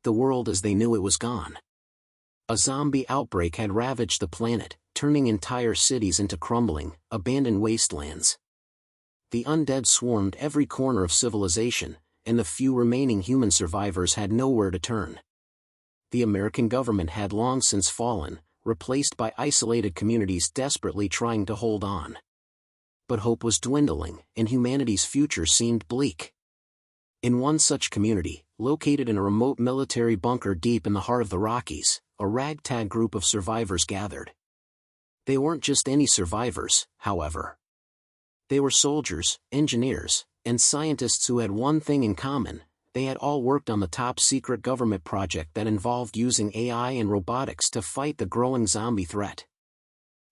the world as they knew it was gone. A zombie outbreak had ravaged the planet, turning entire cities into crumbling, abandoned wastelands. The undead swarmed every corner of civilization, and the few remaining human survivors had nowhere to turn. The American government had long since fallen, replaced by isolated communities desperately trying to hold on. But hope was dwindling, and humanity's future seemed bleak. In one such community, located in a remote military bunker deep in the heart of the Rockies, a ragtag group of survivors gathered. They weren't just any survivors, however. They were soldiers, engineers, and scientists who had one thing in common: they had all worked on the top-secret government project that involved using AI and robotics to fight the growing zombie threat.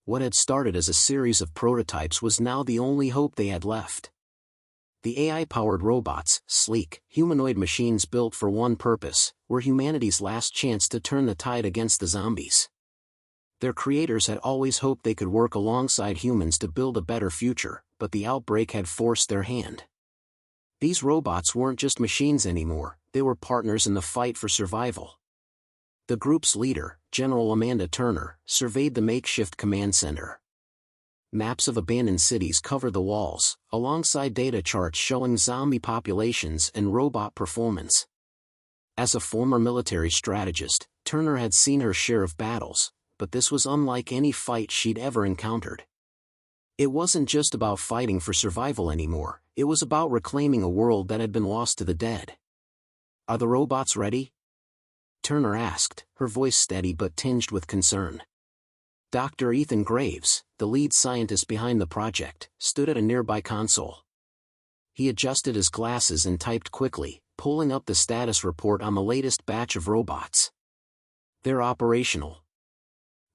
What had started as a series of prototypes was now the only hope they had left. The AI-powered robots, sleek, humanoid machines built for one purpose, were humanity's last chance to turn the tide against the zombies. Their creators had always hoped they could work alongside humans to build a better future, but the outbreak had forced their hand. These robots weren't just machines anymore, they were partners in the fight for survival. The group's leader, General Amanda Turner, surveyed the makeshift command center. Maps of abandoned cities covered the walls, alongside data charts showing zombie populations and robot performance. As a former military strategist, Turner had seen her share of battles, but this was unlike any fight she'd ever encountered. It wasn't just about fighting for survival anymore, it was about reclaiming a world that had been lost to the dead. "Are the robots ready?" Turner asked, her voice steady but tinged with concern. Dr. Ethan Graves, the lead scientist behind the project, stood at a nearby console. He adjusted his glasses and typed quickly, pulling up the status report on the latest batch of robots. "They're operational.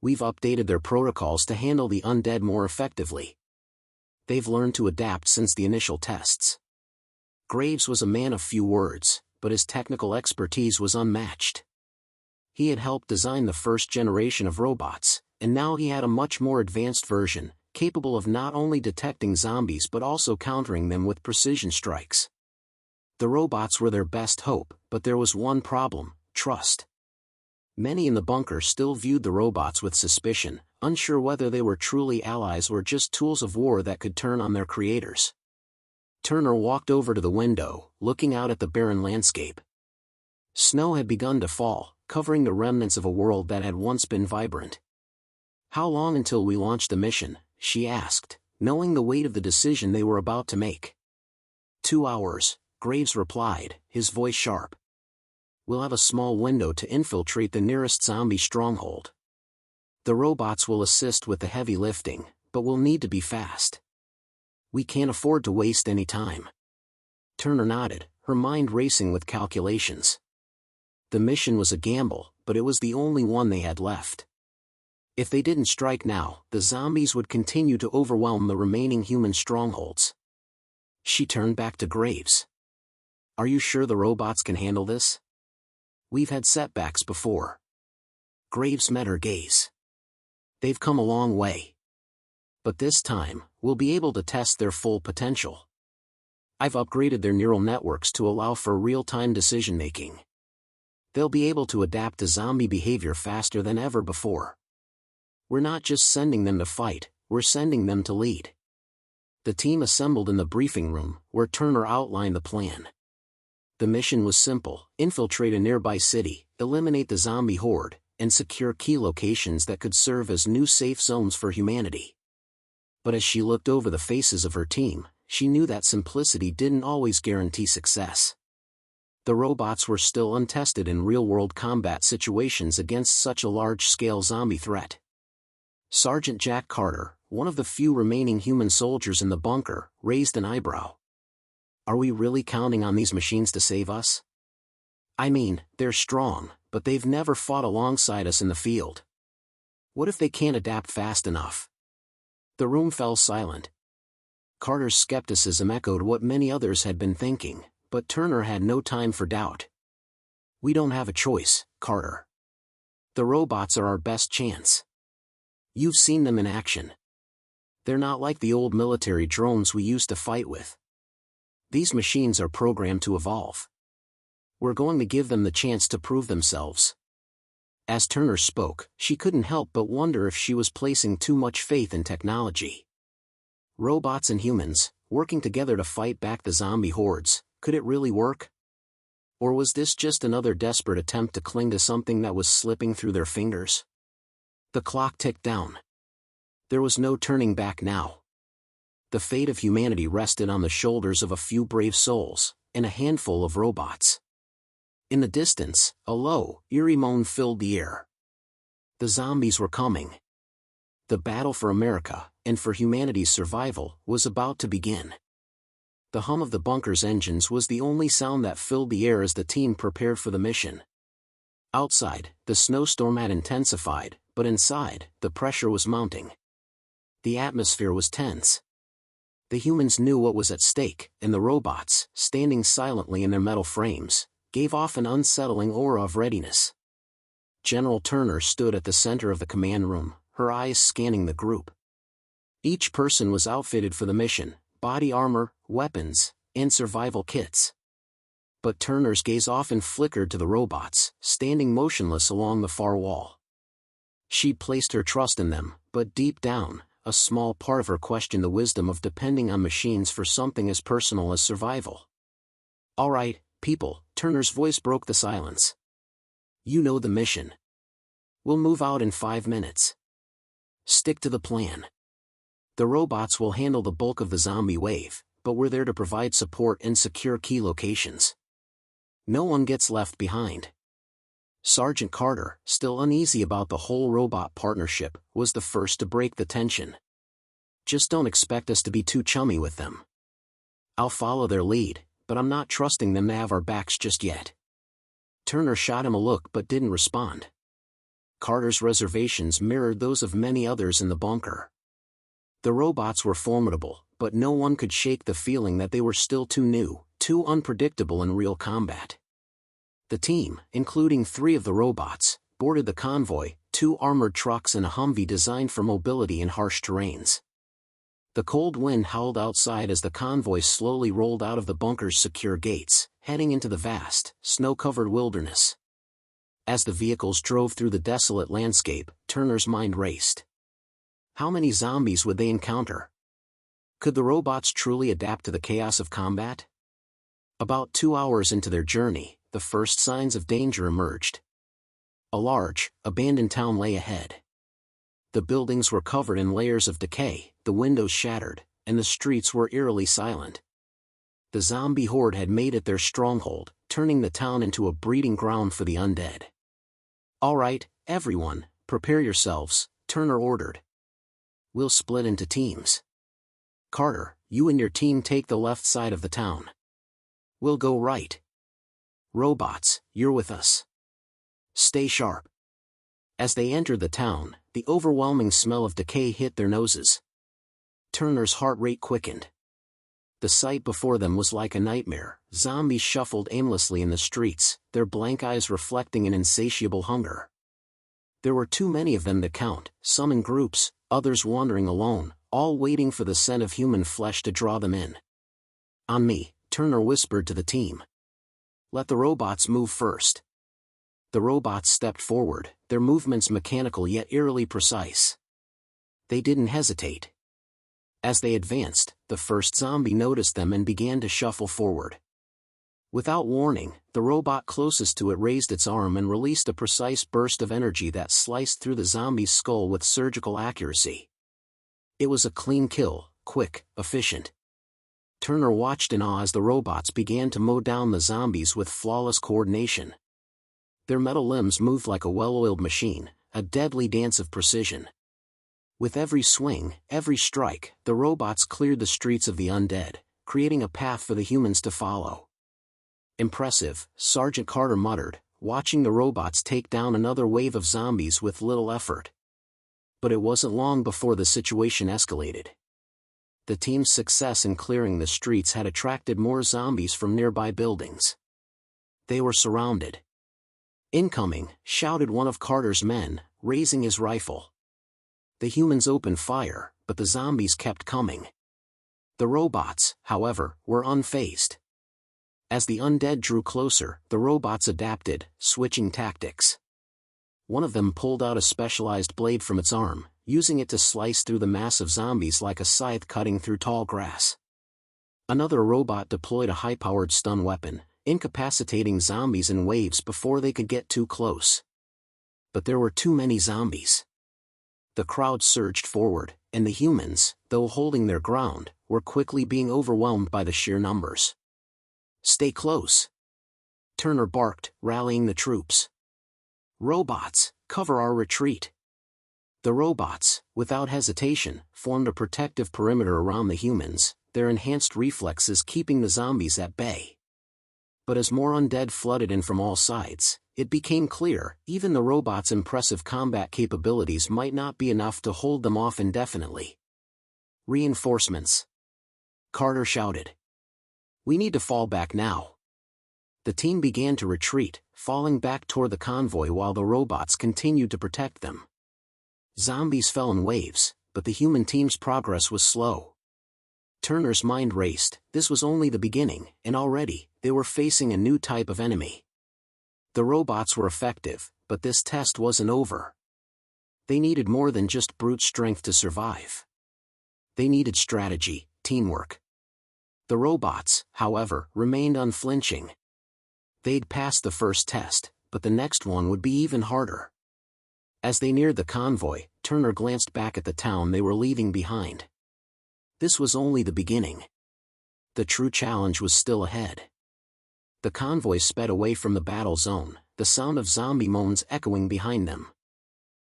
We've updated their protocols to handle the undead more effectively. They've learned to adapt since the initial tests." Graves was a man of few words, but his technical expertise was unmatched. He had helped design the first generation of robots, and now he had a much more advanced version, capable of not only detecting zombies but also countering them with precision strikes. The robots were their best hope, but there was one problem: trust. Many in the bunker still viewed the robots with suspicion, unsure whether they were truly allies or just tools of war that could turn on their creators. Turner walked over to the window, looking out at the barren landscape. Snow had begun to fall, covering the remnants of a world that had once been vibrant. "How long until we launch the mission?" she asked, knowing the weight of the decision they were about to make. 2 hours, Graves replied, his voice sharp. "We'll have a small window to infiltrate the nearest zombie stronghold. The robots will assist with the heavy lifting, but we'll need to be fast. We can't afford to waste any time." Turner nodded, her mind racing with calculations. The mission was a gamble, but it was the only one they had left. If they didn't strike now, the zombies would continue to overwhelm the remaining human strongholds. She turned back to Graves. "Are you sure the robots can handle this? We've had setbacks before." Graves met her gaze. "They've come a long way. But this time, we'll be able to test their full potential. I've upgraded their neural networks to allow for real-time decision-making. They'll be able to adapt to zombie behavior faster than ever before. We're not just sending them to fight, we're sending them to lead." The team assembled in the briefing room, where Turner outlined the plan. The mission was simple: infiltrate a nearby city, eliminate the zombie horde, and secure key locations that could serve as new safe zones for humanity. But as she looked over the faces of her team, she knew that simplicity didn't always guarantee success. The robots were still untested in real-world combat situations against such a large-scale zombie threat. Sergeant Jack Carter, one of the few remaining human soldiers in the bunker, raised an eyebrow. "Are we really counting on these machines to save us? I mean, they're strong, but they've never fought alongside us in the field. What if they can't adapt fast enough?" The room fell silent. Carter's skepticism echoed what many others had been thinking, but Turner had no time for doubt. "We don't have a choice, Carter. The robots are our best chance. You've seen them in action. They're not like the old military drones we used to fight with. These machines are programmed to evolve. We're going to give them the chance to prove themselves. As Turner spoke, she couldn't help but wonder if she was placing too much faith in technology. Robots and humans, working together to fight back the zombie hordes, could it really work? Or was this just another desperate attempt to cling to something that was slipping through their fingers? The clock ticked down. There was no turning back now. The fate of humanity rested on the shoulders of a few brave souls, and a handful of robots. In the distance, a low, eerie moan filled the air. The zombies were coming. The battle for America, and for humanity's survival, was about to begin. The hum of the bunker's engines was the only sound that filled the air as the team prepared for the mission. Outside, the snowstorm had intensified, but inside, the pressure was mounting. The atmosphere was tense. The humans knew what was at stake, and the robots, standing silently in their metal frames, gave off an unsettling aura of readiness. General Turner stood at the center of the command room, her eyes scanning the group. Each person was outfitted for the mission, body armor, weapons, and survival kits. But Turner's gaze often flickered to the robots, standing motionless along the far wall. She placed her trust in them, but deep down, a small part of her questioned the wisdom of depending on machines for something as personal as survival. "All right, people," Turner's voice broke the silence. "You know the mission. We'll move out in 5 minutes. Stick to the plan. The robots will handle the bulk of the zombie wave, but we're there to provide support and secure key locations. No one gets left behind." Sergeant Carter, still uneasy about the whole robot partnership, was the first to break the tension. "Just don't expect us to be too chummy with them. I'll follow their lead, but I'm not trusting them to have our backs just yet." Turner shot him a look but didn't respond. Carter's reservations mirrored those of many others in the bunker. The robots were formidable, but no one could shake the feeling that they were still too new, too unpredictable in real combat. The team, including 3 of the robots, boarded the convoy, 2 armored trucks and a Humvee designed for mobility in harsh terrains. The cold wind howled outside as the convoy slowly rolled out of the bunker's secure gates, heading into the vast, snow-covered wilderness. As the vehicles drove through the desolate landscape, Turner's mind raced. How many zombies would they encounter? Could the robots truly adapt to the chaos of combat? About 2 hours into their journey, the first signs of danger emerged. A large, abandoned town lay ahead. The buildings were covered in layers of decay, the windows shattered, and the streets were eerily silent. The zombie horde had made it their stronghold, turning the town into a breeding ground for the undead. "All right, everyone, prepare yourselves," Turner ordered. "We'll split into teams. Carter, you and your team take the left side of the town. We'll go right. Robots, you're with us. Stay sharp." As they entered the town, the overwhelming smell of decay hit their noses. Turner's heart rate quickened. The sight before them was like a nightmare. Zombies shuffled aimlessly in the streets, their blank eyes reflecting an insatiable hunger. There were too many of them to count, some in groups, others wandering alone, all waiting for the scent of human flesh to draw them in. "On me," Turner whispered to the team. "Let the robots move first." The robots stepped forward, their movements mechanical yet eerily precise. They didn't hesitate. As they advanced, the first zombie noticed them and began to shuffle forward. Without warning, the robot closest to it raised its arm and released a precise burst of energy that sliced through the zombie's skull with surgical accuracy. It was a clean kill, quick, efficient. Turner watched in awe as the robots began to mow down the zombies with flawless coordination. Their metal limbs moved like a well-oiled machine, a deadly dance of precision. With every swing, every strike, the robots cleared the streets of the undead, creating a path for the humans to follow. "Impressive," Sergeant Carter muttered, watching the robots take down another wave of zombies with little effort. But it wasn't long before the situation escalated. The team's success in clearing the streets had attracted more zombies from nearby buildings. They were surrounded. "Incoming," shouted one of Carter's men, raising his rifle. The humans opened fire, but the zombies kept coming. The robots, however, were unfazed. As the undead drew closer, the robots adapted, switching tactics. One of them pulled out a specialized blade from its arm, using it to slice through the mass of zombies like a scythe cutting through tall grass. Another robot deployed a high-powered stun weapon, incapacitating zombies in waves before they could get too close. But there were too many zombies. The crowd surged forward, and the humans, though holding their ground, were quickly being overwhelmed by the sheer numbers. "Stay close," Turner barked, rallying the troops. "Robots, cover our retreat." The robots, without hesitation, formed a protective perimeter around the humans, their enhanced reflexes keeping the zombies at bay. But as more undead flooded in from all sides, it became clear, even the robots' impressive combat capabilities might not be enough to hold them off indefinitely. "Reinforcements!" Carter shouted. "We need to fall back now." The team began to retreat, falling back toward the convoy while the robots continued to protect them. Zombies fell in waves, but the human team's progress was slow. Turner's mind raced. This was only the beginning, and already, they were facing a new type of enemy. The robots were effective, but this test wasn't over. They needed more than just brute strength to survive. They needed strategy, teamwork. The robots, however, remained unflinching. They'd passed the first test, but the next one would be even harder. As they neared the convoy, Turner glanced back at the town they were leaving behind. This was only the beginning. The true challenge was still ahead. The convoy sped away from the battle zone, the sound of zombie moans echoing behind them.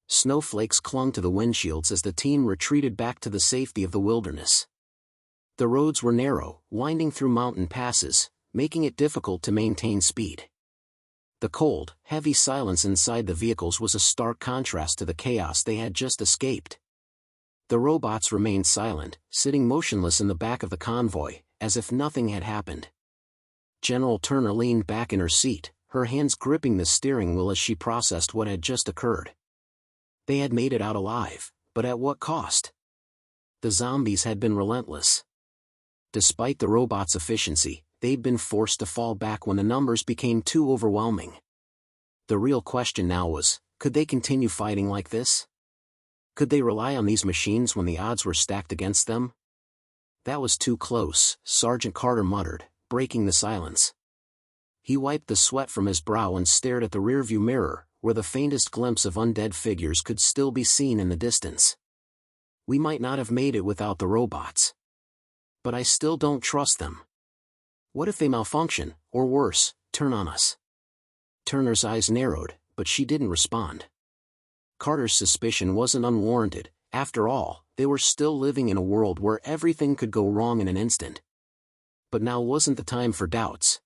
Snowflakes clung to the windshields as the team retreated back to the safety of the wilderness. The roads were narrow, winding through mountain passes, making it difficult to maintain speed. The cold, heavy silence inside the vehicles was a stark contrast to the chaos they had just escaped. The robots remained silent, sitting motionless in the back of the convoy, as if nothing had happened. General Turner leaned back in her seat, her hands gripping the steering wheel as she processed what had just occurred. They had made it out alive, but at what cost? The zombies had been relentless. Despite the robots' efficiency, they'd been forced to fall back when the numbers became too overwhelming. The real question now was, could they continue fighting like this? Could they rely on these machines when the odds were stacked against them? "That was too close," Sergeant Carter muttered, breaking the silence. He wiped the sweat from his brow and stared at the rearview mirror, where the faintest glimpse of undead figures could still be seen in the distance. "We might not have made it without the robots. But I still don't trust them. What if they malfunction, or worse, turn on us?" Turner's eyes narrowed, but she didn't respond. Carter's suspicion wasn't unwarranted. After all, they were still living in a world where everything could go wrong in an instant. But now wasn't the time for doubts.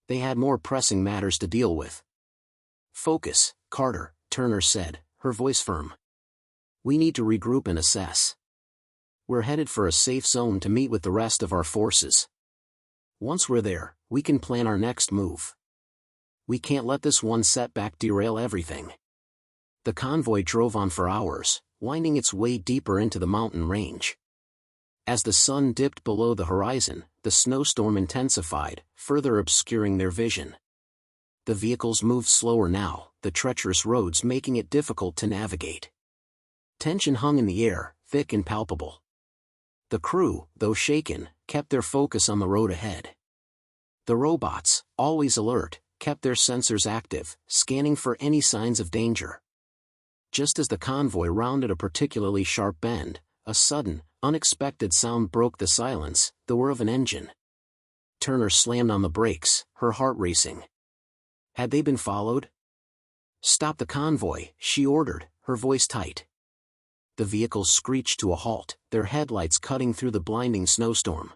They had more pressing matters to deal with. "Focus, Carter," Turner said, her voice firm. "We need to regroup and assess. We're headed for a safe zone to meet with the rest of our forces. Once we're there, we can plan our next move. We can't let this one setback derail everything." The convoy drove on for hours, winding its way deeper into the mountain range. As the sun dipped below the horizon, the snowstorm intensified, further obscuring their vision. The vehicles moved slower now, the treacherous roads making it difficult to navigate. Tension hung in the air, thick and palpable. The crew, though shaken, kept their focus on the road ahead. The robots, always alert, kept their sensors active, scanning for any signs of danger. Just as the convoy rounded a particularly sharp bend, a sudden, unexpected sound broke the silence, the whir of an engine. Turner slammed on the brakes, her heart racing. Had they been followed? "Stop the convoy," she ordered, her voice tight. The vehicles screeched to a halt, their headlights cutting through the blinding snowstorm.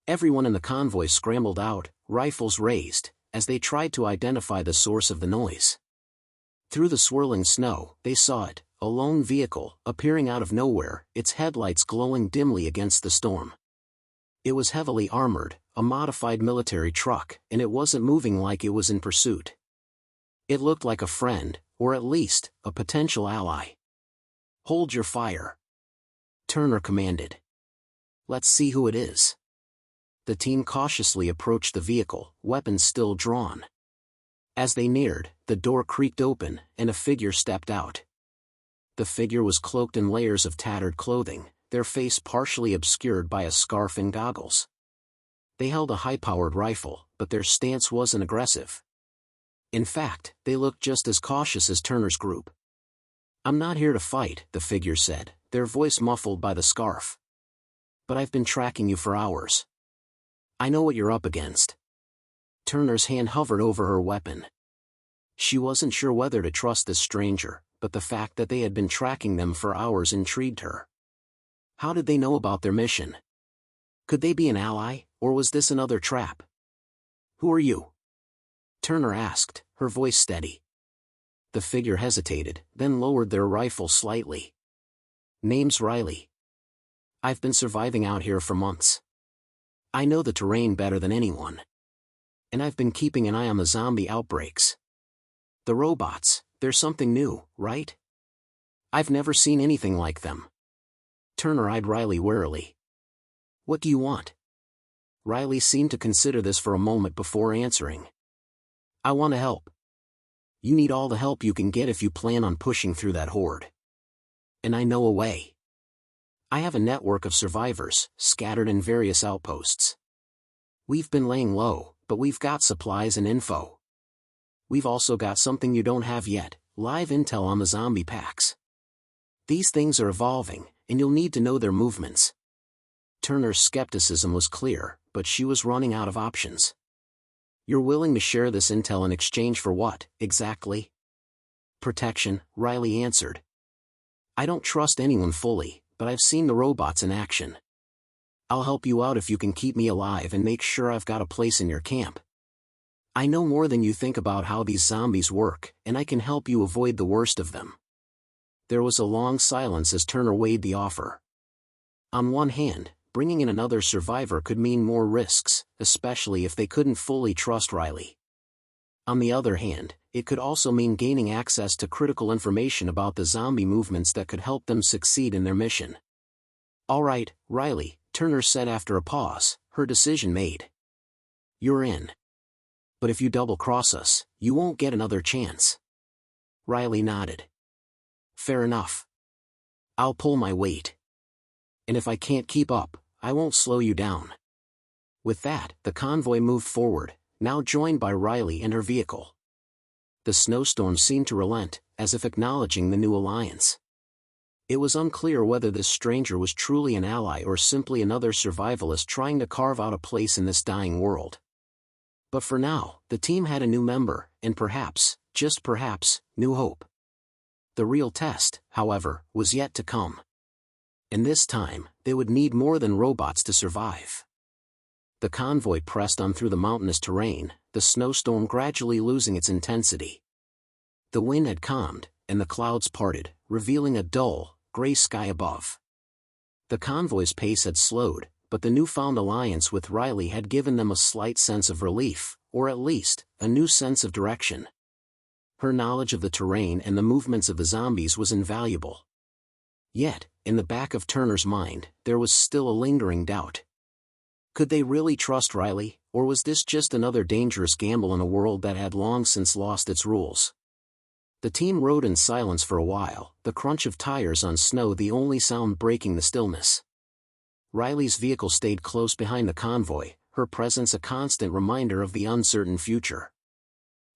Everyone in the convoy scrambled out, rifles raised, as they tried to identify the source of the noise. Through the swirling snow, they saw it, a lone vehicle, appearing out of nowhere, its headlights glowing dimly against the storm. It was heavily armored, a modified military truck, and it wasn't moving like it was in pursuit. It looked like a friend, or at least, a potential ally. "Hold your fire," Turner commanded. "Let's see who it is." the team cautiously approached the vehicle, weapons still drawn. As they neared, the door creaked open, and a figure stepped out. The figure was cloaked in layers of tattered clothing, their face partially obscured by a scarf and goggles. They held a high-powered rifle, but their stance wasn't aggressive. In fact, they looked just as cautious as Turner's group. "I'm not here to fight," the figure said, their voice muffled by the scarf. "But I've been tracking you for hours. I know what you're up against." Turner's hand hovered over her weapon. She wasn't sure whether to trust this stranger, but the fact that they had been tracking them for hours intrigued her. How did they know about their mission? Could they be an ally, or was this another trap? "Who are you?" Turner asked, her voice steady. The figure hesitated, then lowered their rifle slightly. "Name's Riley. I've been surviving out here for months. I know the terrain better than anyone. And I've been keeping an eye on the zombie outbreaks. The robots, they're something new, right? I've never seen anything like them." Turner eyed Riley warily. "What do you want?" Riley seemed to consider this for a moment before answering. "I want to help. You need all the help you can get if you plan on pushing through that horde. And I know a way. I have a network of survivors, scattered in various outposts. We've been laying low, but we've got supplies and info. We've also got something you don't have yet, live intel on the zombie packs. These things are evolving, and you'll need to know their movements." Turner's skepticism was clear, but she was running out of options. "You're willing to share this intel in exchange for what, exactly?" "Protection," Riley answered. "I don't trust anyone fully, but I've seen the robots in action. I'll help you out if you can keep me alive and make sure I've got a place in your camp. I know more than you think about how these zombies work, and I can help you avoid the worst of them." There was a long silence as Turner weighed the offer. On one hand, bringing in another survivor could mean more risks, especially if they couldn't fully trust Riley. On the other hand, it could also mean gaining access to critical information about the zombie movements that could help them succeed in their mission. "All right, Riley," Turner said after a pause, her decision made. "You're in. But if you double-cross us, you won't get another chance." Riley nodded. "Fair enough. I'll pull my weight. And if I can't keep up, I won't slow you down." With that, the convoy moved forward, now joined by Riley and her vehicle. The snowstorm seemed to relent, as if acknowledging the new alliance. It was unclear whether this stranger was truly an ally or simply another survivalist trying to carve out a place in this dying world. But for now, the team had a new member, and perhaps, just perhaps, new hope. The real test, however, was yet to come. And this time, they would need more than robots to survive. The convoy pressed on through the mountainous terrain, the snowstorm gradually losing its intensity. The wind had calmed, and the clouds parted, revealing a dull, gray sky above. The convoy's pace had slowed, but the newfound alliance with Riley had given them a slight sense of relief, or at least, a new sense of direction. Her knowledge of the terrain and the movements of the zombies was invaluable. Yet, in the back of Turner's mind, there was still a lingering doubt. Could they really trust Riley, or was this just another dangerous gamble in a world that had long since lost its rules? The team rode in silence for a while, the crunch of tires on snow the only sound breaking the stillness. Riley's vehicle stayed close behind the convoy, her presence a constant reminder of the uncertain future.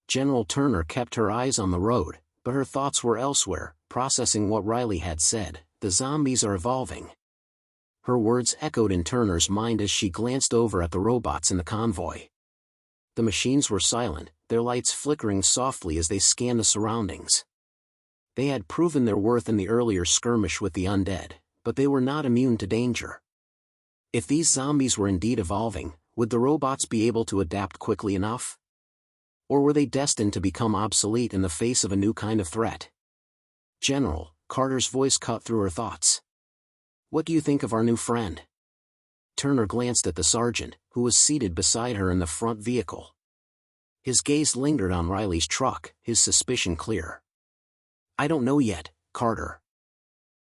General Turner kept her eyes on the road, but her thoughts were elsewhere, processing what Riley had said. "The zombies are evolving." Her words echoed in Turner's mind as she glanced over at the robots in the convoy. The machines were silent, their lights flickering softly as they scanned the surroundings. They had proven their worth in the earlier skirmish with the undead, but they were not immune to danger. If these zombies were indeed evolving, would the robots be able to adapt quickly enough? Or were they destined to become obsolete in the face of a new kind of threat? "General," Carter's voice cut through her thoughts. "What do you think of our new friend?" Turner glanced at the sergeant, who was seated beside her in the front vehicle. His gaze lingered on Riley's truck, his suspicion clear. "I don't know yet, Carter.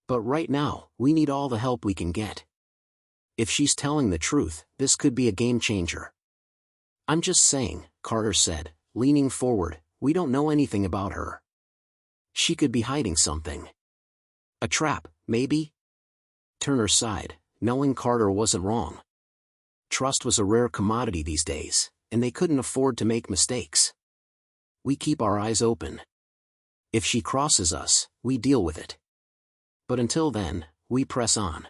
But right now, we need all the help we can get. If she's telling the truth, this could be a game changer. I'm just saying, Carter said, leaning forward, we don't know anything about her. She could be hiding something. A trap, maybe? Turner sighed, knowing Carter wasn't wrong. Trust was a rare commodity these days, and they couldn't afford to make mistakes. We keep our eyes open. If she crosses us, we deal with it. But until then, we press on.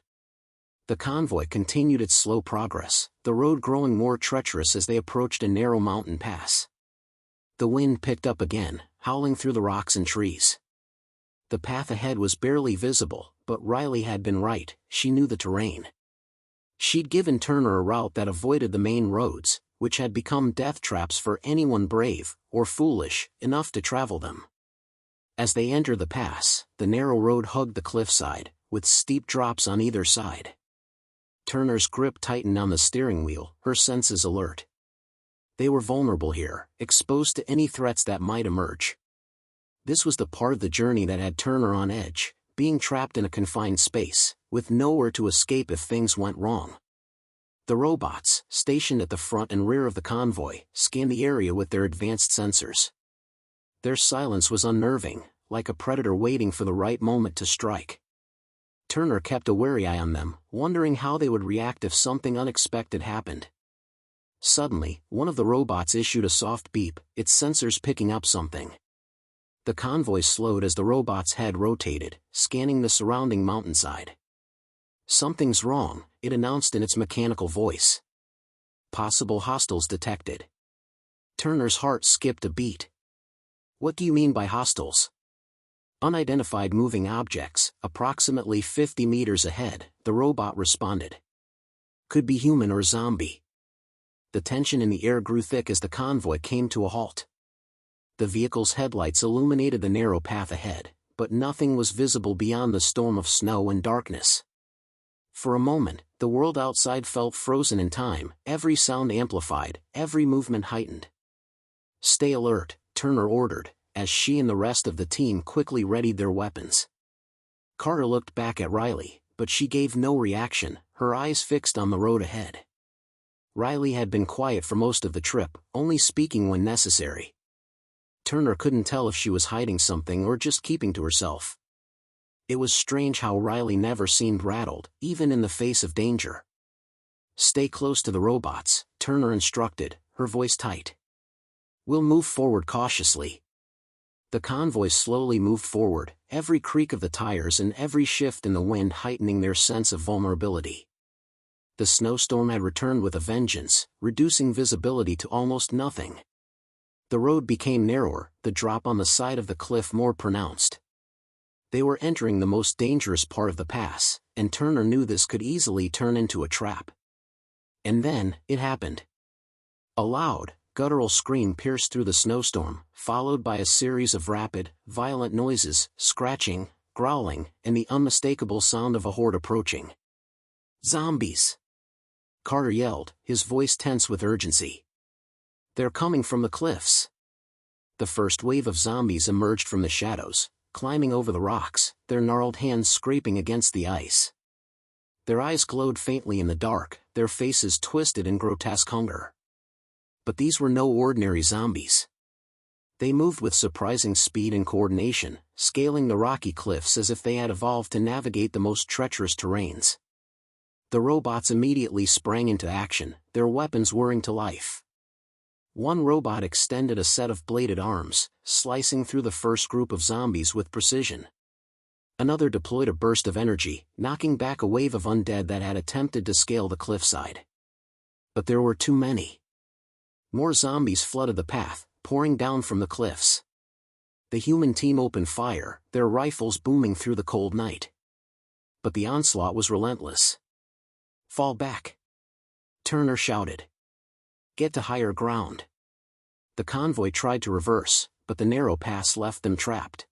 The convoy continued its slow progress, the road growing more treacherous as they approached a narrow mountain pass. The wind picked up again, howling through the rocks and trees. The path ahead was barely visible, but Riley had been right, she knew the terrain. She'd given Turner a route that avoided the main roads, which had become death traps for anyone brave, or foolish, enough to travel them. As they entered the pass, the narrow road hugged the cliffside, with steep drops on either side. Turner's grip tightened on the steering wheel, her senses alert. They were vulnerable here, exposed to any threats that might emerge. This was the part of the journey that had Turner on edge, being trapped in a confined space, with nowhere to escape if things went wrong. The robots, stationed at the front and rear of the convoy, scanned the area with their advanced sensors. Their silence was unnerving, like a predator waiting for the right moment to strike. Turner kept a wary eye on them, wondering how they would react if something unexpected happened. Suddenly, one of the robots issued a soft beep, its sensors picking up something. The convoy slowed as the robot's head rotated, scanning the surrounding mountainside. Something's wrong, it announced in its mechanical voice. Possible hostiles detected. Turner's heart skipped a beat. What do you mean by hostiles? Unidentified moving objects, approximately 50 meters ahead, the robot responded. Could be human or zombie. The tension in the air grew thick as the convoy came to a halt. The vehicle's headlights illuminated the narrow path ahead, but nothing was visible beyond the storm of snow and darkness. For a moment, the world outside felt frozen in time, every sound amplified, every movement heightened. Stay alert, Turner ordered, as she and the rest of the team quickly readied their weapons. Carter looked back at Riley, but she gave no reaction, her eyes fixed on the road ahead. Riley had been quiet for most of the trip, only speaking when necessary. Turner couldn't tell if she was hiding something or just keeping to herself. It was strange how Riley never seemed rattled, even in the face of danger. Stay close to the robots, Turner instructed, her voice tight. We'll move forward cautiously. The convoy slowly moved forward, every creak of the tires and every shift in the wind heightening their sense of vulnerability. The snowstorm had returned with a vengeance, reducing visibility to almost nothing. The road became narrower, the drop on the side of the cliff more pronounced. They were entering the most dangerous part of the pass, and Turner knew this could easily turn into a trap. And then, it happened. A loud, guttural scream pierced through the snowstorm, followed by a series of rapid, violent noises, scratching, growling, and the unmistakable sound of a horde approaching. Zombies! Carter yelled, his voice tense with urgency. They're coming from the cliffs. The first wave of zombies emerged from the shadows, climbing over the rocks, their gnarled hands scraping against the ice. Their eyes glowed faintly in the dark, their faces twisted in grotesque hunger. But these were no ordinary zombies. They moved with surprising speed and coordination, scaling the rocky cliffs as if they had evolved to navigate the most treacherous terrains. The robots immediately sprang into action, their weapons whirring to life. One robot extended a set of bladed arms, slicing through the first group of zombies with precision. Another deployed a burst of energy, knocking back a wave of undead that had attempted to scale the cliffside. But there were too many. More zombies flooded the path, pouring down from the cliffs. The human team opened fire, their rifles booming through the cold night. But the onslaught was relentless. Fall back! Turner shouted. Get to higher ground. The convoy tried to reverse, but the narrow pass left them trapped.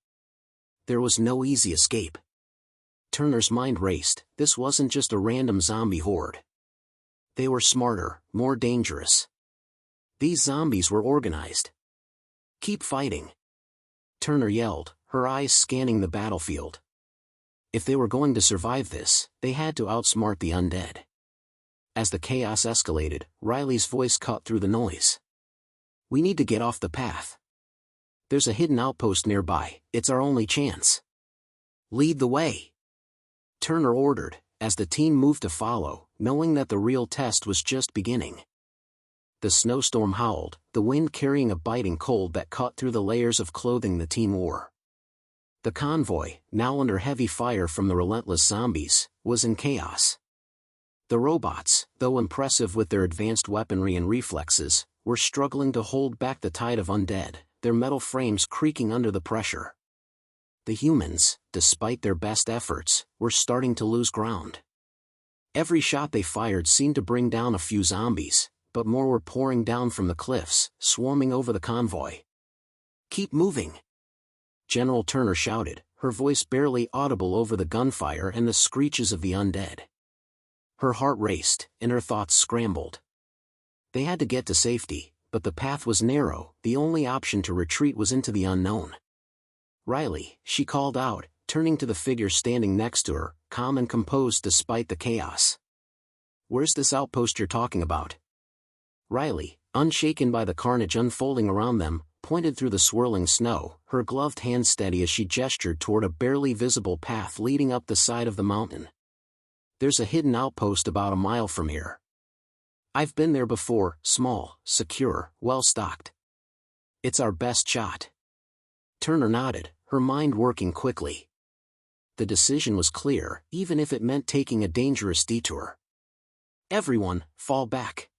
There was no easy escape. Turner's mind raced, this wasn't just a random zombie horde. They were smarter, more dangerous. These zombies were organized. Keep fighting! Turner yelled, her eyes scanning the battlefield. If they were going to survive this, they had to outsmart the undead. As the chaos escalated, Riley's voice cut through the noise. "We need to get off the path. There's a hidden outpost nearby, it's our only chance. Lead the way," Turner ordered, as the team moved to follow, knowing that the real test was just beginning. The snowstorm howled, the wind carrying a biting cold that cut through the layers of clothing the team wore. The convoy, now under heavy fire from the relentless zombies, was in chaos. The robots, though impressive with their advanced weaponry and reflexes, were struggling to hold back the tide of undead, their metal frames creaking under the pressure. The humans, despite their best efforts, were starting to lose ground. Every shot they fired seemed to bring down a few zombies, but more were pouring down from the cliffs, swarming over the convoy. "Keep moving!" General Turner shouted, her voice barely audible over the gunfire and the screeches of the undead. Her heart raced, and her thoughts scrambled. They had to get to safety, but the path was narrow, the only option to retreat was into the unknown. "Riley," she called out, turning to the figure standing next to her, calm and composed despite the chaos. "Where's this outpost you're talking about?" Riley, unshaken by the carnage unfolding around them, pointed through the swirling snow, her gloved hand steady as she gestured toward a barely visible path leading up the side of the mountain. "There's a hidden outpost about a mile from here. I've been there before, small, secure, well-stocked. It's our best shot." Turner nodded, her mind working quickly. The decision was clear, even if it meant taking a dangerous detour. "Everyone, fall back.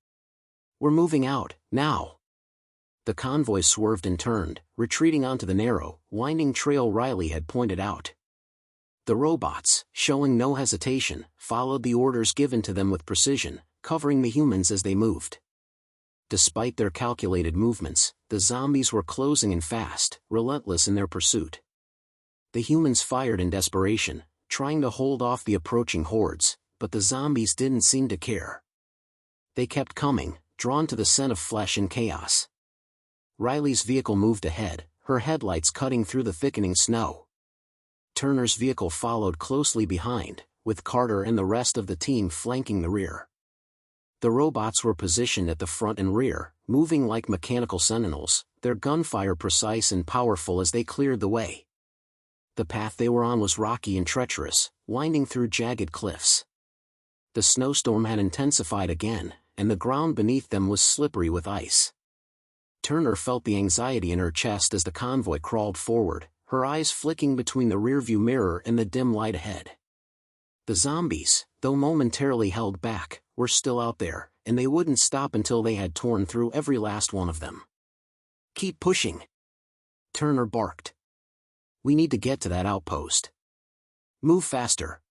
We're moving out, now." The convoy swerved and turned, retreating onto the narrow, winding trail Riley had pointed out. The robots, showing no hesitation, followed the orders given to them with precision, covering the humans as they moved. Despite their calculated movements, the zombies were closing in fast, relentless in their pursuit. The humans fired in desperation, trying to hold off the approaching hordes, but the zombies didn't seem to care. They kept coming, drawn to the scent of flesh and chaos. Riley's vehicle moved ahead, her headlights cutting through the thickening snow. Turner's vehicle followed closely behind, with Carter and the rest of the team flanking the rear. The robots were positioned at the front and rear, moving like mechanical sentinels, their gunfire precise and powerful as they cleared the way. The path they were on was rocky and treacherous, winding through jagged cliffs. The snowstorm had intensified again, and the ground beneath them was slippery with ice. Turner felt the anxiety in her chest as the convoy crawled forward, her eyes flicking between the rearview mirror and the dim light ahead. The zombies, though momentarily held back, were still out there, and they wouldn't stop until they had torn through every last one of them. "Keep pushing!" Turner barked. "We need to get to that outpost. Move faster!"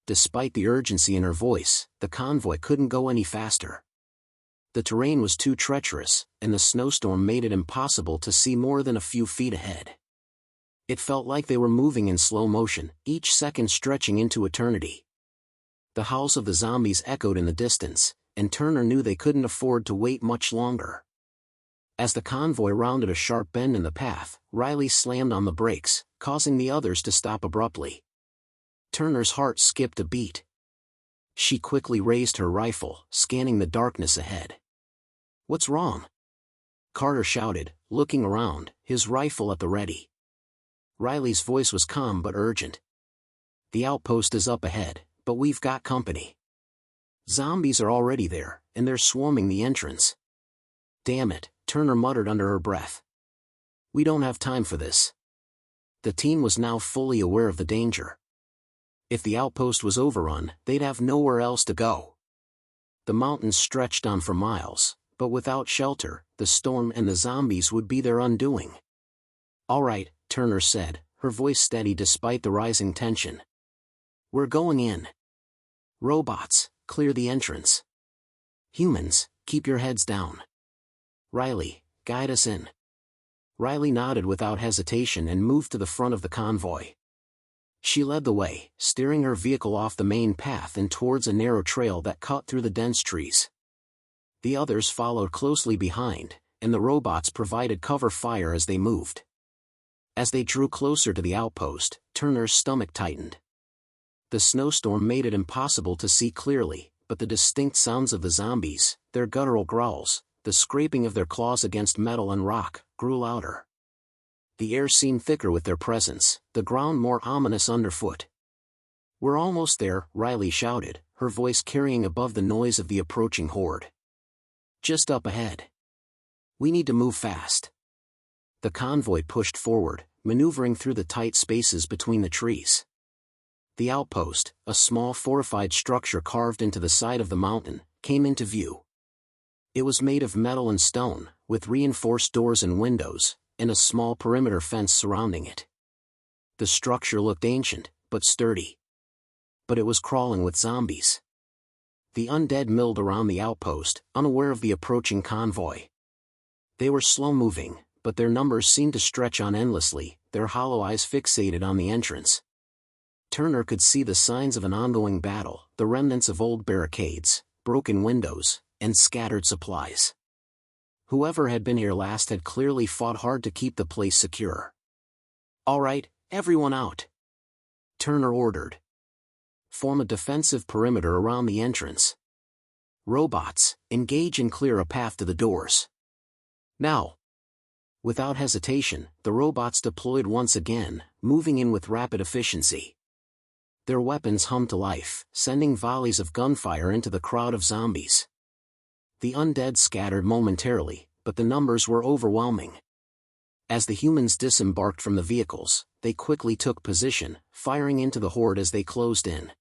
Despite the urgency in her voice, the convoy couldn't go any faster. The terrain was too treacherous, and the snowstorm made it impossible to see more than a few feet ahead. It felt like they were moving in slow motion, each second stretching into eternity. The howls of the zombies echoed in the distance, and Turner knew they couldn't afford to wait much longer. As the convoy rounded a sharp bend in the path, Riley slammed on the brakes, causing the others to stop abruptly. Turner's heart skipped a beat. She quickly raised her rifle, scanning the darkness ahead. "What's wrong?" Carter shouted, looking around, his rifle at the ready. Riley's voice was calm but urgent. "The outpost is up ahead, but we've got company. Zombies are already there, and they're swarming the entrance." "Damn it," Turner muttered under her breath. "We don't have time for this." The team was now fully aware of the danger. If the outpost was overrun, they'd have nowhere else to go. The mountains stretched on for miles, but without shelter, the storm and the zombies would be their undoing. "All right," Turner said, her voice steady despite the rising tension. "We're going in. Robots, clear the entrance. Humans, keep your heads down. Riley, guide us in." Riley nodded without hesitation and moved to the front of the convoy. She led the way, steering her vehicle off the main path and towards a narrow trail that cut through the dense trees. The others followed closely behind, and the robots provided cover fire as they moved. As they drew closer to the outpost, Turner's stomach tightened. The snowstorm made it impossible to see clearly, but the distinct sounds of the zombies, their guttural growls, the scraping of their claws against metal and rock, grew louder. The air seemed thicker with their presence, the ground more ominous underfoot. "We're almost there," Riley shouted, her voice carrying above the noise of the approaching horde. "Just up ahead. We need to move fast." The convoy pushed forward, maneuvering through the tight spaces between the trees. The outpost, a small fortified structure carved into the side of the mountain, came into view. It was made of metal and stone, with reinforced doors and windows, and a small perimeter fence surrounding it. The structure looked ancient, but sturdy. But it was crawling with zombies. The undead milled around the outpost, unaware of the approaching convoy. They were slow-moving, but their numbers seemed to stretch on endlessly, their hollow eyes fixated on the entrance. Turner could see the signs of an ongoing battle, the remnants of old barricades, broken windows, and scattered supplies. Whoever had been here last had clearly fought hard to keep the place secure. "All right, everyone out," Turner ordered. "Form a defensive perimeter around the entrance. Robots, engage and clear a path to the doors. Now." Without hesitation, the robots deployed once again, moving in with rapid efficiency. Their weapons hummed to life, sending volleys of gunfire into the crowd of zombies. The undead scattered momentarily, but the numbers were overwhelming. As the humans disembarked from the vehicles, they quickly took position, firing into the horde as they closed in.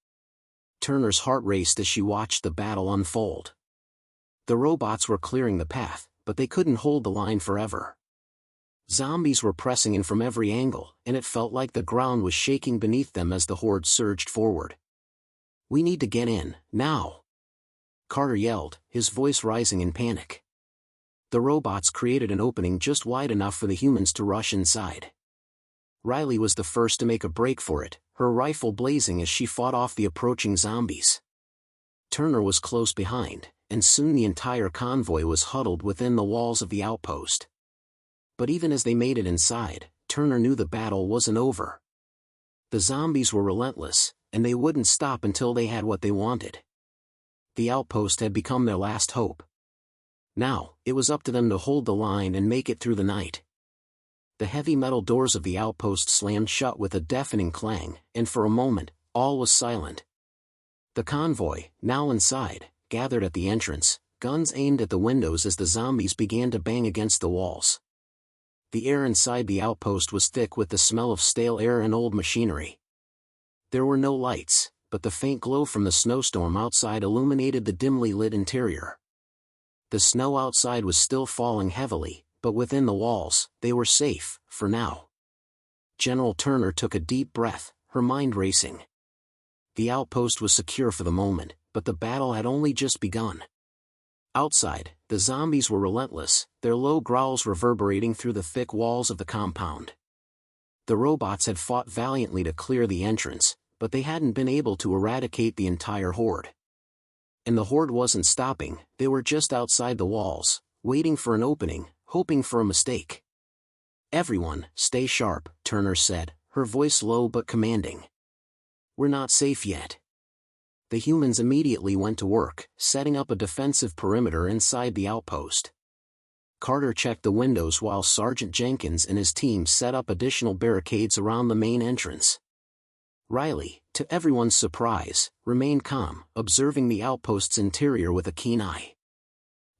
Turner's heart raced as she watched the battle unfold. The robots were clearing the path, but they couldn't hold the line forever. Zombies were pressing in from every angle, and it felt like the ground was shaking beneath them as the horde surged forward. "We need to get in, now!" Carter yelled, his voice rising in panic. The robots created an opening just wide enough for the humans to rush inside. Riley was the first to make a break for it, her rifle blazing as she fought off the approaching zombies. Turner was close behind, and soon the entire convoy was huddled within the walls of the outpost. But even as they made it inside, Turner knew the battle wasn't over. The zombies were relentless, and they wouldn't stop until they had what they wanted. The outpost had become their last hope. Now, it was up to them to hold the line and make it through the night. The heavy metal doors of the outpost slammed shut with a deafening clang, and for a moment, all was silent. The convoy, now inside, gathered at the entrance, guns aimed at the windows as the zombies began to bang against the walls. The air inside the outpost was thick with the smell of stale air and old machinery. There were no lights, but the faint glow from the snowstorm outside illuminated the dimly lit interior. The snow outside was still falling heavily, but within the walls, they were safe, for now. General Turner took a deep breath, her mind racing. The outpost was secure for the moment, but the battle had only just begun. Outside, the zombies were relentless, their low growls reverberating through the thick walls of the compound. The robots had fought valiantly to clear the entrance, but they hadn't been able to eradicate the entire horde. And the horde wasn't stopping, they were just outside the walls, waiting for an opening, hoping for a mistake. "Everyone, stay sharp," Turner said, her voice low but commanding. "We're not safe yet." The humans immediately went to work, setting up a defensive perimeter inside the outpost. Carter checked the windows while Sergeant Jenkins and his team set up additional barricades around the main entrance. Riley, to everyone's surprise, remained calm, observing the outpost's interior with a keen eye.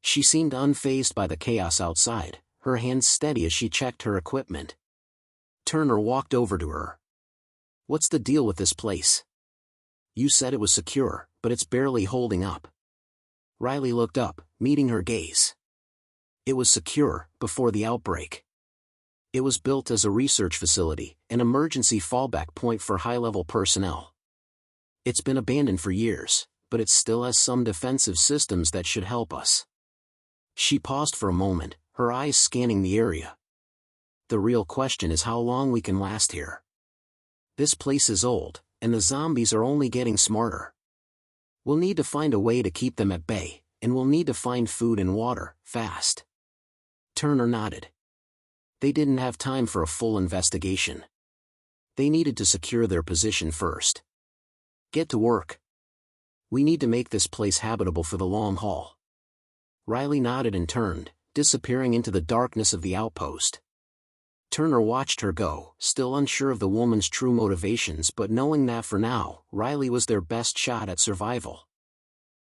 She seemed unfazed by the chaos outside, her hands steady as she checked her equipment. Turner walked over to her. "What's the deal with this place? You said it was secure, but it's barely holding up." Riley looked up, meeting her gaze. "It was secure, before the outbreak. It was built as a research facility, an emergency fallback point for high-level personnel. It's been abandoned for years, but it still has some defensive systems that should help us." She paused for a moment, her eyes scanning the area. "The real question is how long we can last here. This place is old, and the zombies are only getting smarter. We'll need to find a way to keep them at bay, and we'll need to find food and water, fast." Turner nodded. They didn't have time for a full investigation. They needed to secure their position first. "Get to work." We need to make this place habitable for the long haul. Riley nodded and turned, disappearing into the darkness of the outpost. Turner watched her go, still unsure of the woman's true motivations but knowing that for now, Riley was their best shot at survival.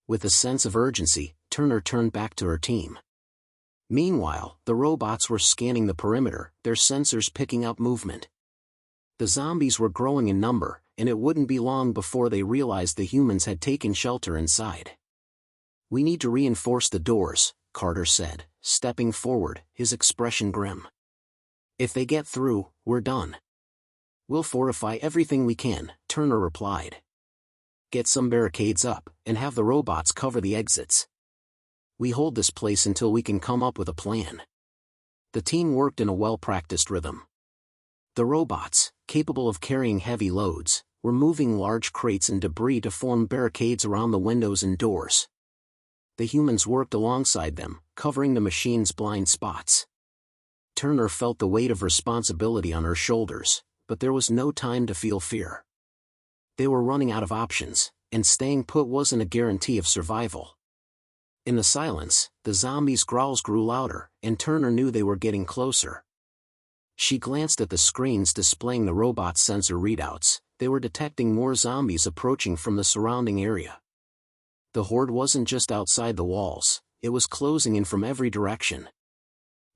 With a sense of urgency, Turner turned back to her team. Meanwhile, the robots were scanning the perimeter, their sensors picking up movement. The zombies were growing in number, and it wouldn't be long before they realized the humans had taken shelter inside. "We need to reinforce the doors," Carter said, stepping forward, his expression grim. "If they get through, we're done." "We'll fortify everything we can," Turner replied. "Get some barricades up, and have the robots cover the exits. We hold this place until we can come up with a plan." The team worked in a well-practiced rhythm. The robots, capable of carrying heavy loads, were moving large crates and debris to form barricades around the windows and doors. The humans worked alongside them, covering the machine's blind spots. Turner felt the weight of responsibility on her shoulders, but there was no time to feel fear. They were running out of options, and staying put wasn't a guarantee of survival. In the silence, the zombies' growls grew louder, and Turner knew they were getting closer. She glanced at the screens displaying the robot's sensor readouts. They were detecting more zombies approaching from the surrounding area. The horde wasn't just outside the walls, it was closing in from every direction.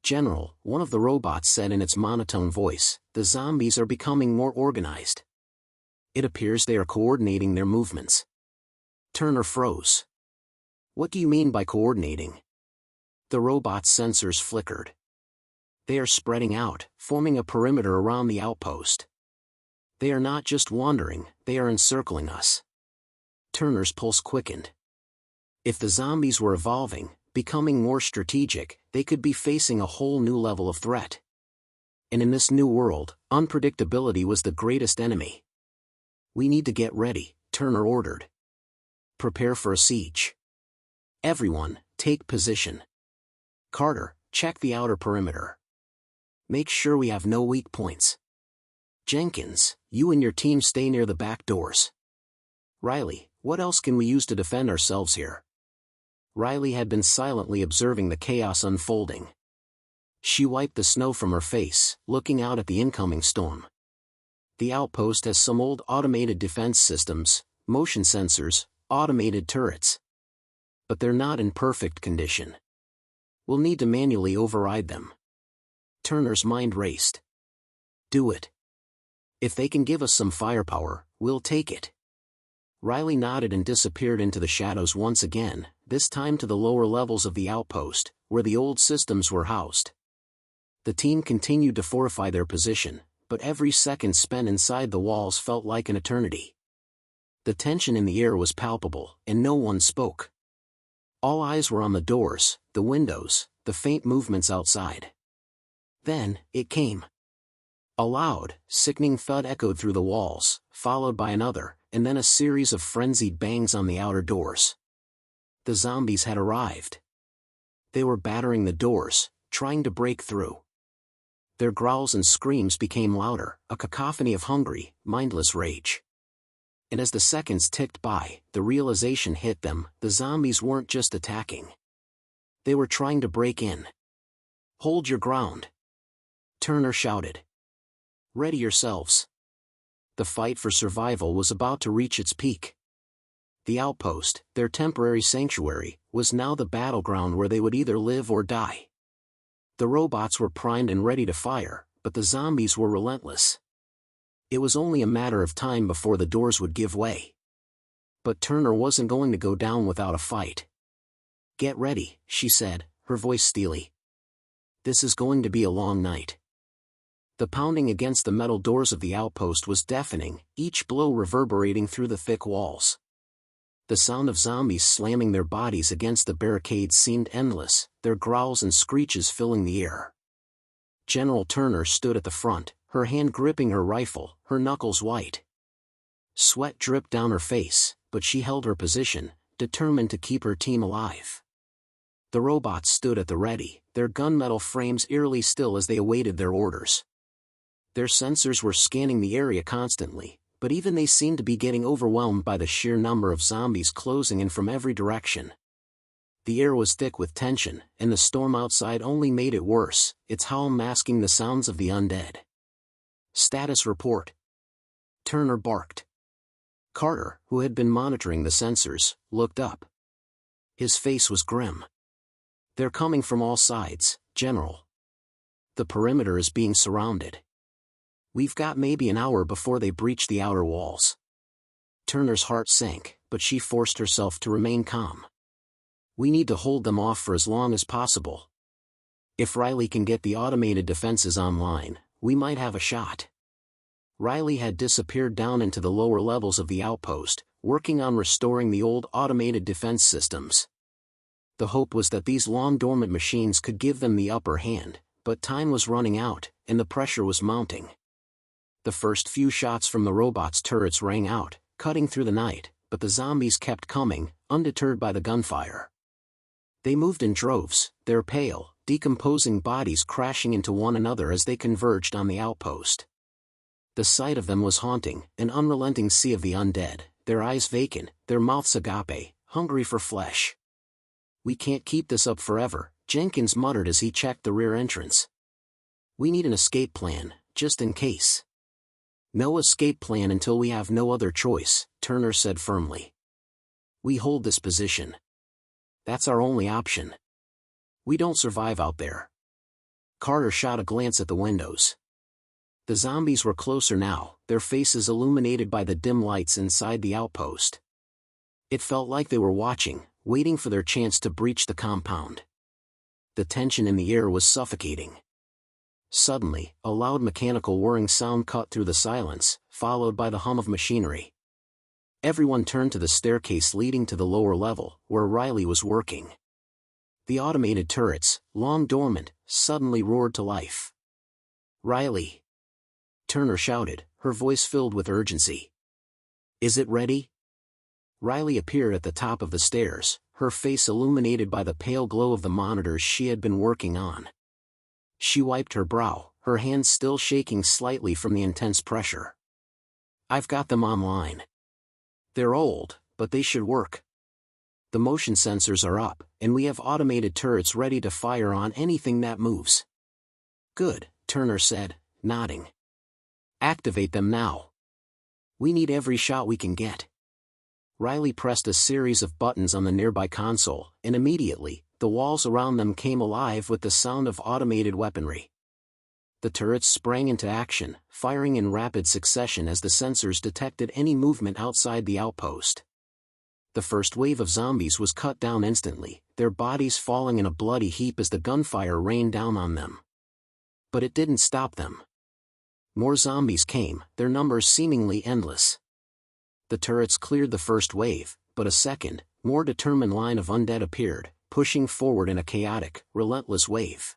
"General," one of the robots said in its monotone voice, "the zombies are becoming more organized. It appears they are coordinating their movements." Turner froze. "What do you mean by coordinating?" The robot's sensors flickered. "They are spreading out, forming a perimeter around the outpost. They are not just wandering, they are encircling us." Turner's pulse quickened. If the zombies were evolving, becoming more strategic, they could be facing a whole new level of threat. And in this new world, unpredictability was the greatest enemy. "We need to get ready," Turner ordered. "Prepare for a siege. Everyone, take position. Carter, check the outer perimeter. Make sure we have no weak points. Jenkins, you and your team stay near the back doors. Riley, what else can we use to defend ourselves here?" Riley had been silently observing the chaos unfolding. She wiped the snow from her face, looking out at the incoming storm. "The outpost has some old automated defense systems, motion sensors, automated turrets. But they're not in perfect condition. We'll need to manually override them." Turner's mind raced. "Do it. If they can give us some firepower, we'll take it." Riley nodded and disappeared into the shadows once again, this time to the lower levels of the outpost, where the old systems were housed. The team continued to fortify their position, but every second spent inside the walls felt like an eternity. The tension in the air was palpable, and no one spoke. All eyes were on the doors, the windows, the faint movements outside. Then, it came. A loud, sickening thud echoed through the walls, followed by another, and then a series of frenzied bangs on the outer doors. The zombies had arrived. They were battering the doors, trying to break through. Their growls and screams became louder, a cacophony of hungry, mindless rage. And as the seconds ticked by, the realization hit them, the zombies weren't just attacking. They were trying to break in. "Hold your ground," Turner shouted. "Ready yourselves." The fight for survival was about to reach its peak. The outpost, their temporary sanctuary, was now the battleground where they would either live or die. The robots were primed and ready to fire, but the zombies were relentless. It was only a matter of time before the doors would give way. But Turner wasn't going to go down without a fight. "Get ready," she said, her voice steely. "This is going to be a long night." The pounding against the metal doors of the outpost was deafening, each blow reverberating through the thick walls. The sound of zombies slamming their bodies against the barricades seemed endless, their growls and screeches filling the air. General Turner stood at the front, her hand gripping her rifle, her knuckles white. Sweat dripped down her face, but she held her position, determined to keep her team alive. The robots stood at the ready, their gunmetal frames eerily still as they awaited their orders. Their sensors were scanning the area constantly, but even they seemed to be getting overwhelmed by the sheer number of zombies closing in from every direction. The air was thick with tension, and the storm outside only made it worse, its howl masking the sounds of the undead. "Status report," Turner barked. Carter, who had been monitoring the sensors, looked up. His face was grim. "They're coming from all sides, General. The perimeter is being surrounded. We've got maybe an hour before they breach the outer walls." Turner's heart sank, but she forced herself to remain calm. "We need to hold them off for as long as possible. If Riley can get the automated defenses online, we might have a shot." Riley had disappeared down into the lower levels of the outpost, working on restoring the old automated defense systems. The hope was that these long-dormant machines could give them the upper hand, but time was running out, and the pressure was mounting. The first few shots from the robots' turrets rang out, cutting through the night, but the zombies kept coming, undeterred by the gunfire. They moved in droves, their pale, decomposing bodies crashing into one another as they converged on the outpost. The sight of them was haunting, an unrelenting sea of the undead, their eyes vacant, their mouths agape, hungry for flesh. "We can't keep this up forever," Jenkins muttered as he checked the rear entrance. "We need an escape plan, just in case." "No escape plan until we have no other choice," Turner said firmly. "We hold this position. That's our only option. We don't survive out there." Carter shot a glance at the windows. The zombies were closer now, their faces illuminated by the dim lights inside the outpost. It felt like they were watching, waiting for their chance to breach the compound. The tension in the air was suffocating. Suddenly, a loud mechanical whirring sound cut through the silence, followed by the hum of machinery. Everyone turned to the staircase leading to the lower level, where Riley was working. The automated turrets, long dormant, suddenly roared to life. "Riley!" Turner shouted, her voice filled with urgency. "Is it ready?" Riley appeared at the top of the stairs, her face illuminated by the pale glow of the monitors she had been working on. She wiped her brow, her hands still shaking slightly from the intense pressure. "I've got them online. They're old, but they should work. The motion sensors are up, and we have automated turrets ready to fire on anything that moves." "Good," Turner said, nodding. "Activate them now. We need every shot we can get." Riley pressed a series of buttons on the nearby console, and immediately, the walls around them came alive with the sound of automated weaponry. The turrets sprang into action, firing in rapid succession as the sensors detected any movement outside the outpost. The first wave of zombies was cut down instantly, their bodies falling in a bloody heap as the gunfire rained down on them. But it didn't stop them. More zombies came, their numbers seemingly endless. The turrets cleared the first wave, but a second, more determined line of undead appeared, pushing forward in a chaotic, relentless wave.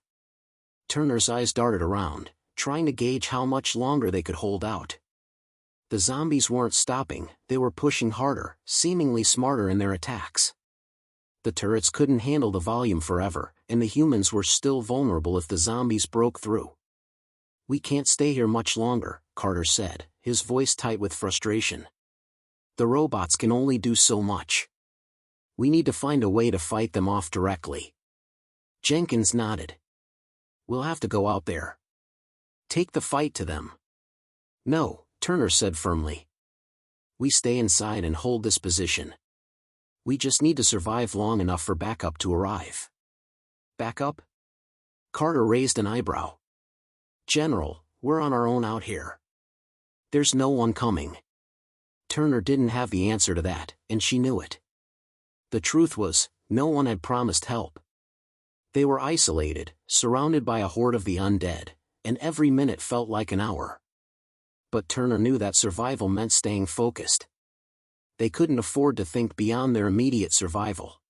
Turner's eyes darted around, trying to gauge how much longer they could hold out. The zombies weren't stopping, they were pushing harder, seemingly smarter in their attacks. The turrets couldn't handle the volume forever, and the humans were still vulnerable if the zombies broke through. "We can't stay here much longer," Carter said, his voice tight with frustration. "The robots can only do so much. We need to find a way to fight them off directly." Jenkins nodded. "We'll have to go out there. Take the fight to them." "No," Turner said firmly. "We stay inside and hold this position. We just need to survive long enough for backup to arrive." "Backup?" Carter raised an eyebrow. "General, we're on our own out here. There's no one coming." Turner didn't have the answer to that, and she knew it. The truth was, no one had promised help. They were isolated, surrounded by a horde of the undead, and every minute felt like an hour. But Turner knew that survival meant staying focused. They couldn't afford to think beyond their immediate survival.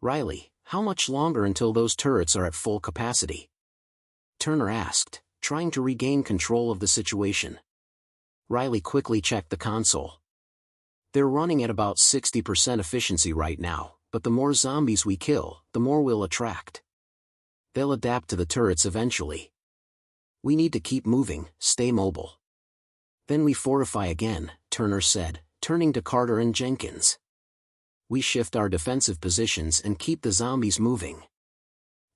"Riley, how much longer until those turrets are at full capacity?" Turner asked, trying to regain control of the situation. Riley quickly checked the console. "They're running at about 60% efficiency right now, but the more zombies we kill, the more we'll attract. They'll adapt to the turrets eventually. We need to keep moving, stay mobile." Then we fortify again, Turner said, turning to Carter and Jenkins. We shift our defensive positions and keep the zombies moving.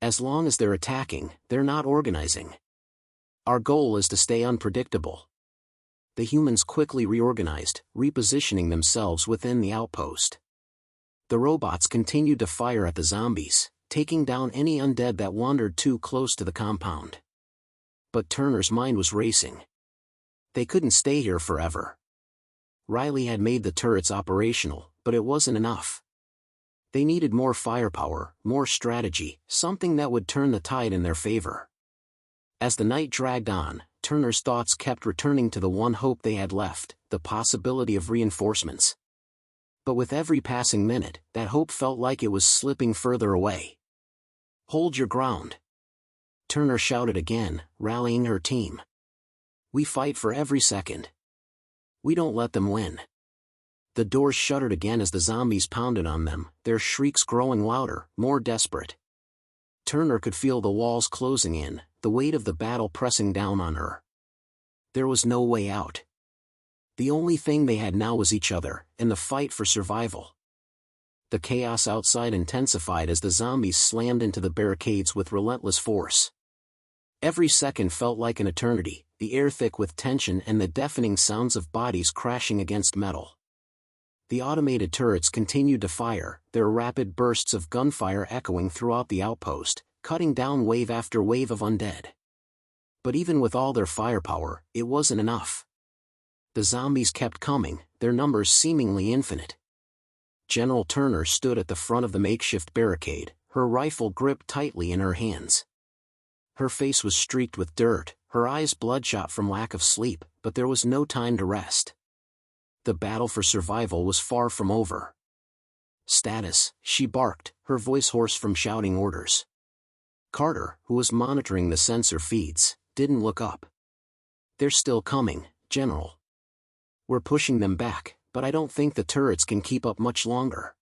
As long as they're attacking, they're not organizing. Our goal is to stay unpredictable. The humans quickly reorganized, repositioning themselves within the outpost. The robots continued to fire at the zombies, taking down any undead that wandered too close to the compound. But Turner's mind was racing. They couldn't stay here forever. Riley had made the turrets operational, but it wasn't enough. They needed more firepower, more strategy, something that would turn the tide in their favor. As the night dragged on, Turner's thoughts kept returning to the one hope they had left, the possibility of reinforcements. But with every passing minute, that hope felt like it was slipping further away. "Hold your ground," Turner shouted again, rallying her team. "We fight for every second. We don't let them win." The doors shuddered again as the zombies pounded on them, their shrieks growing louder, more desperate. Turner could feel the walls closing in, the weight of the battle pressing down on her. There was no way out. The only thing they had now was each other, and the fight for survival. The chaos outside intensified as the zombies slammed into the barricades with relentless force. Every second felt like an eternity, the air thick with tension and the deafening sounds of bodies crashing against metal. The automated turrets continued to fire, their rapid bursts of gunfire echoing throughout the outpost, cutting down wave after wave of undead. But even with all their firepower, it wasn't enough. The zombies kept coming, their numbers seemingly infinite. General Turner stood at the front of the makeshift barricade, her rifle gripped tightly in her hands. Her face was streaked with dirt, her eyes bloodshot from lack of sleep, but there was no time to rest. The battle for survival was far from over. "Status," she barked, her voice hoarse from shouting orders. Carter, who was monitoring the sensor feeds, didn't look up. "They're still coming, General. We're pushing them back, but I don't think the turrets can keep up much longer.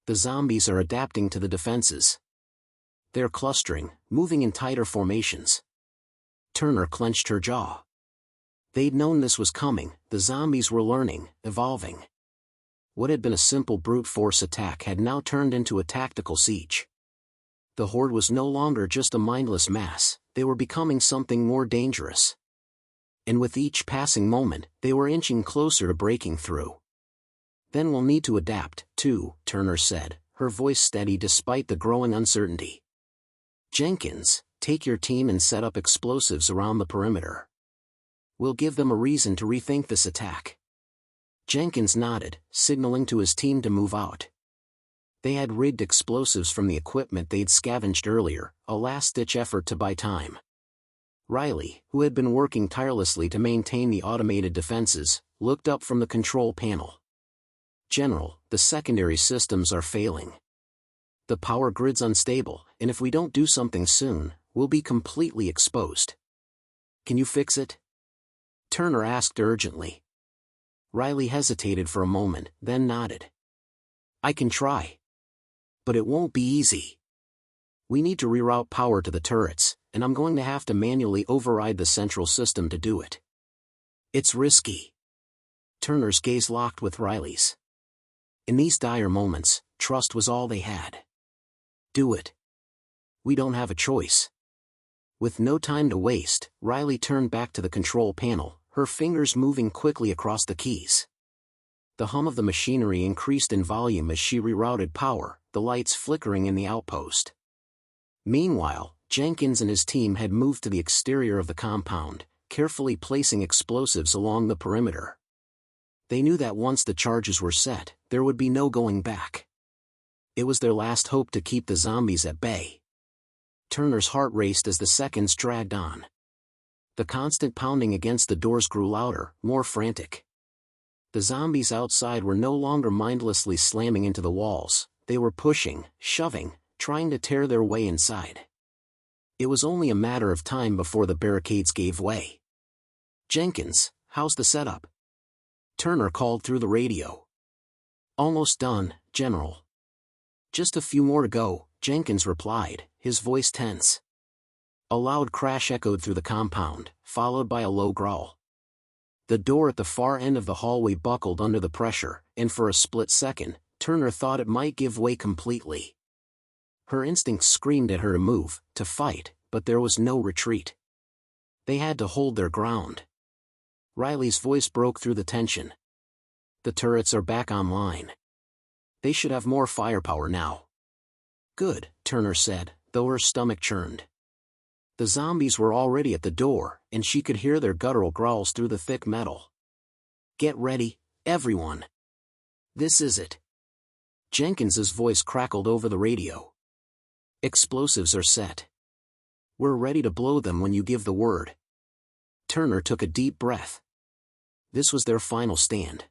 The zombies are adapting to the defenses. They're clustering, moving in tighter formations." Turner clenched her jaw. They'd known this was coming, the zombies were learning, evolving. What had been a simple brute force attack had now turned into a tactical siege. The horde was no longer just a mindless mass, they were becoming something more dangerous. And with each passing moment, they were inching closer to breaking through. "Then we'll need to adapt, too," Turner said, her voice steady despite the growing uncertainty. "Jenkins, take your team and set up explosives around the perimeter. We'll give them a reason to rethink this attack." Jenkins nodded, signaling to his team to move out. They had rigged explosives from the equipment they'd scavenged earlier, a last-ditch effort to buy time. Riley, who had been working tirelessly to maintain the automated defenses, looked up from the control panel. "General, the secondary systems are failing. The power grid's unstable, and if we don't do something soon, we'll be completely exposed. Can you fix it?" Turner asked urgently. Riley hesitated for a moment, then nodded. "I can try. But it won't be easy. We need to reroute power to the turrets, and I'm going to have to manually override the central system to do it. It's risky." Turner's gaze locked with Riley's. In these dire moments, trust was all they had. "Do it. We don't have a choice." With no time to waste, Riley turned back to the control panel, her fingers moving quickly across the keys. The hum of the machinery increased in volume as she rerouted power, the lights flickering in the outpost. Meanwhile, Jenkins and his team had moved to the exterior of the compound, carefully placing explosives along the perimeter. They knew that once the charges were set, there would be no going back. It was their last hope to keep the zombies at bay. Turner's heart raced as the seconds dragged on. The constant pounding against the doors grew louder, more frantic. The zombies outside were no longer mindlessly slamming into the walls, they were pushing, shoving, trying to tear their way inside. It was only a matter of time before the barricades gave way. "Jenkins, how's the setup?" Turner called through the radio. "Almost done, General." "Just a few more to go," Jenkins replied, his voice tense. A loud crash echoed through the compound, followed by a low growl. The door at the far end of the hallway buckled under the pressure, and for a split second, Turner thought it might give way completely. Her instincts screamed at her to move, to fight, but there was no retreat. They had to hold their ground. Riley's voice broke through the tension. The turrets are back online. They should have more firepower now. Good, Turner said, though her stomach churned. The zombies were already at the door, and she could hear their guttural growls through the thick metal. Get ready, everyone. This is it. Jenkins's voice crackled over the radio. Explosives are set. We're ready to blow them when you give the word. Turner took a deep breath. This was their final stand.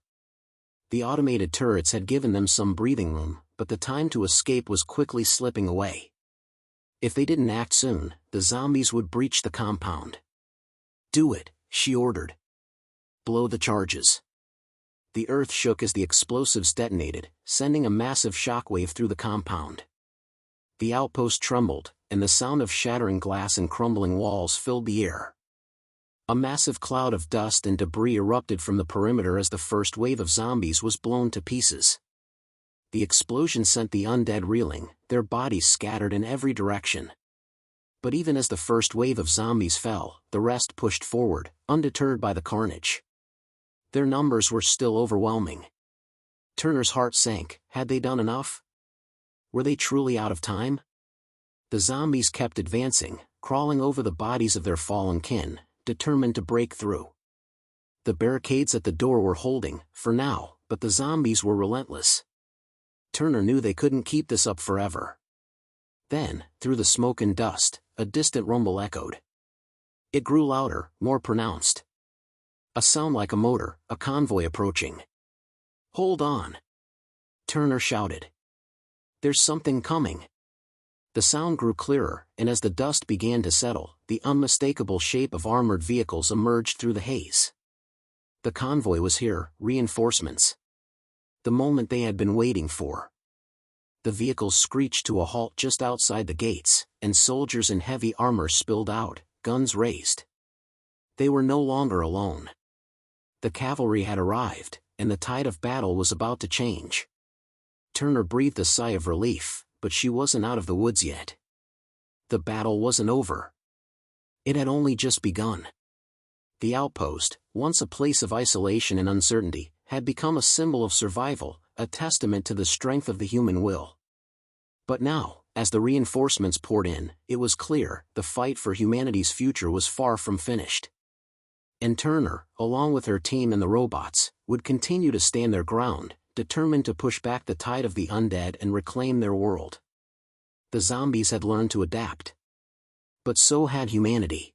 The automated turrets had given them some breathing room, but the time to escape was quickly slipping away. If they didn't act soon, the zombies would breach the compound. Do it, she ordered. Blow the charges. The earth shook as the explosives detonated, sending a massive shockwave through the compound. The outpost trembled, and the sound of shattering glass and crumbling walls filled the air. A massive cloud of dust and debris erupted from the perimeter as the first wave of zombies was blown to pieces. The explosion sent the undead reeling, their bodies scattered in every direction. But even as the first wave of zombies fell, the rest pushed forward, undeterred by the carnage. Their numbers were still overwhelming. Turner's heart sank. Had they done enough? Were they truly out of time? The zombies kept advancing, crawling over the bodies of their fallen kin, determined to break through. The barricades at the door were holding, for now, but the zombies were relentless. Turner knew they couldn't keep this up forever. Then, through the smoke and dust, a distant rumble echoed. It grew louder, more pronounced. A sound like a motor, a convoy approaching. Hold on! Turner shouted. There's something coming. The sound grew clearer, and as the dust began to settle, the unmistakable shape of armored vehicles emerged through the haze. The convoy was here, reinforcements. The moment they had been waiting for. The vehicles screeched to a halt just outside the gates, and soldiers in heavy armor spilled out, guns raised. They were no longer alone. The cavalry had arrived, and the tide of battle was about to change. Turner breathed a sigh of relief, but she wasn't out of the woods yet. The battle wasn't over. It had only just begun. The outpost, once a place of isolation and uncertainty, had become a symbol of survival, a testament to the strength of the human will. But now, as the reinforcements poured in, it was clear the fight for humanity's future was far from finished. And Turner, along with her team and the robots, would continue to stand their ground, determined to push back the tide of the undead and reclaim their world. The zombies had learned to adapt. But so had humanity.